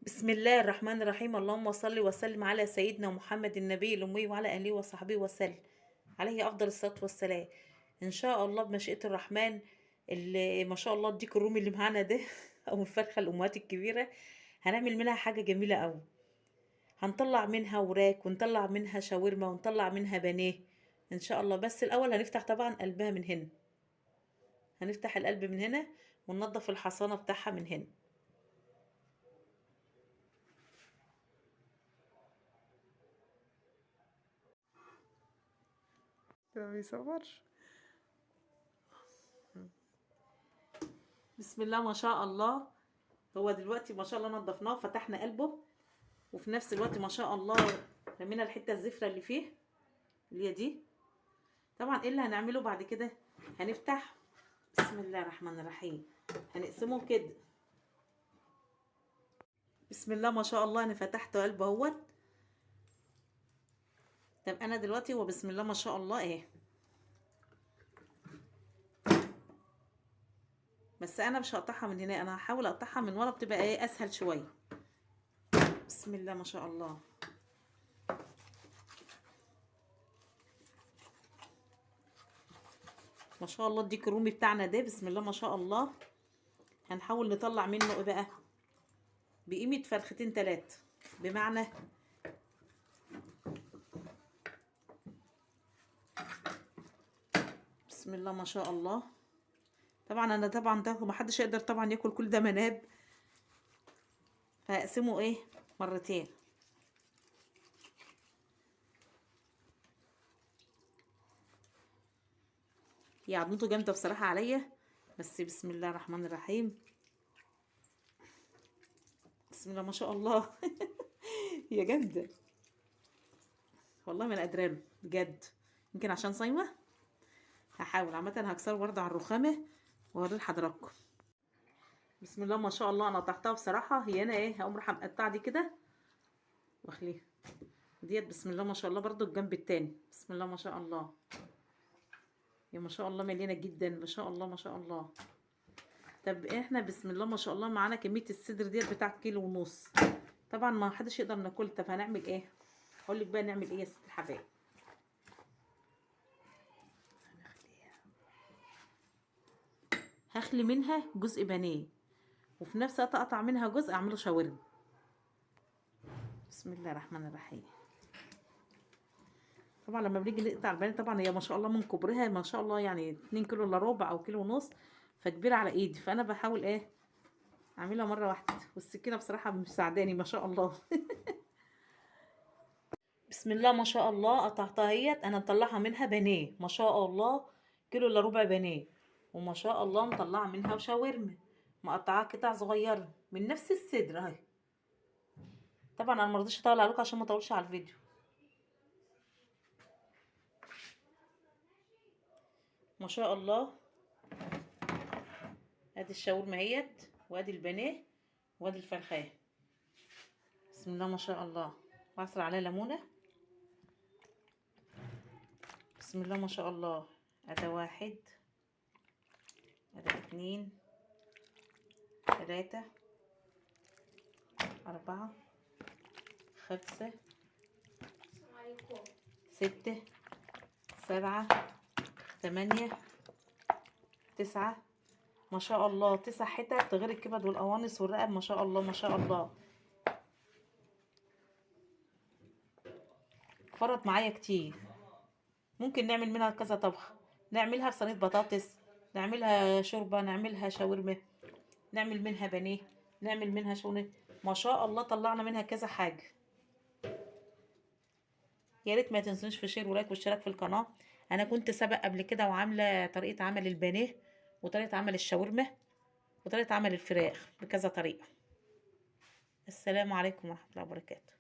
بسم الله الرحمن الرحيم. اللهم صل وسلم على سيدنا محمد النبي الأمي وعلى آله وصحبه وسلم، عليه أفضل الصلاة والسلام. إن شاء الله بمشيئة الرحمن، اللي ما شاء الله الديك الرومي اللي معانا ده أو الفرخة الأمهات الكبيرة، هنعمل منها حاجة جميلة أوي. هنطلع منها وراك ونطلع منها شاورما ونطلع منها بانيه إن شاء الله. بس الأول هنفتح طبعا قلبها من هنا، هنفتح القلب من هنا وننضف الحصانة بتاعها من هنا. ما بيصورش. بسم الله ما شاء الله. هو دلوقتي ما شاء الله نضفناه وفتحنا قلبه، وفي نفس الوقت ما شاء الله رمينا الحته الزفره اللي فيه اللي هي دي. طبعا ايه اللي هنعمله بعد كده؟ هنفتح بسم الله الرحمن الرحيم، هنقسمه كده. بسم الله ما شاء الله انا فتحت قلبه اهوت. طب انا دلوقتي هو بسم الله ما شاء الله ايه، بس انا مش هقطعها من هنا، انا هحاول اقطعها من ورا بتبقى ايه اسهل شويه. بسم الله ما شاء الله. ما شاء الله الديك الرومي بتاعنا ده بسم الله ما شاء الله هنحاول نطلع منه ايه بقى، بقيمة فرختين تلاتة. بمعنى بسم الله ما شاء الله. طبعا انا طبعا ده محدش يقدر طبعا ياكل كل ده مناب، فهقسمه ايه مرتين. هي عضمته جامده بصراحه عليا، بس بسم الله الرحمن الرحيم. بسم الله ما شاء الله هي جامده والله، ما انا قادره له بجد. يمكن عشان صايمه. هحاول عامه هكسره برضه على الرخامه واوريه لحضراتكم. بسم الله ما شاء الله انا قطعتها بصراحه. هي انا ايه هقوم رايحه مقطعه دي كده واخليها ديت. بسم الله ما شاء الله برضه الجنب التاني. بسم الله ما شاء الله. يا ما شاء الله مليانه جدا ما شاء الله ما شاء الله. طب احنا بسم الله ما شاء الله معانا كميه الصدر ديت بتاع كيلو ونص. طبعا ما حدش يقدر ناكل. طب هنعمل ايه؟ هقول لك بقى نعمل ايه يا ست الحبايب. هخلي منها جزء بانيه، وفي نفس الوقت اقطع منها جزء اعمله شاورما. بسم الله الرحمن الرحيم. طبعا لما بنيجي نقطع البانيه طبعا هي ما شاء الله من كبرها ما شاء الله يعني 2 كيلو الا ربع او كيلو ونص، فكبيره على ايدي. فانا بحاول ايه اعملها مره واحده، والسكينه بصراحه مساعداني ما شاء الله بسم الله ما شاء الله قطعتها اهيت. انا مطلعها منها بانيه ما شاء الله، كيلو الا ربع بانيه، وما شاء الله مطلعه منها وشاورما مقطعاها قطع صغيره من نفس الصدر اهي. طبعا انا مرضيش اطول عليكم عشان ما اطولش على الفيديو. ما شاء الله ادي الشاورما اهيت، وادي البانيه، وادي الفرخايه. بسم الله ما شاء الله. واعصر عليها ليمونه. بسم الله ما شاء الله. ادي واحد، ادي اتنين، تلاتة، أربعة، خمسة، ستة، سبعة، تمانية، تسعة. ما شاء الله 9 حتت غير الكبد والقوانص والرقب. ما شاء الله ما شاء الله. فرط معايا كتير. ممكن نعمل منها كذا طبخ، نعملها في صينية بطاطس، نعملها شوربة، نعملها شاورما، نعمل منها بانيه، نعمل منها شونه. ما شاء الله طلعنا منها كذا حاجة. يا ريت ما تنسونش في شير ولايك واشتراك في القناة. انا كنت سبق قبل كده وعاملة طريقة عمل البانيه، وطريقة عمل الشاورما، وطريقة عمل الفراخ بكذا طريقة. السلام عليكم ورحمة الله وبركاته.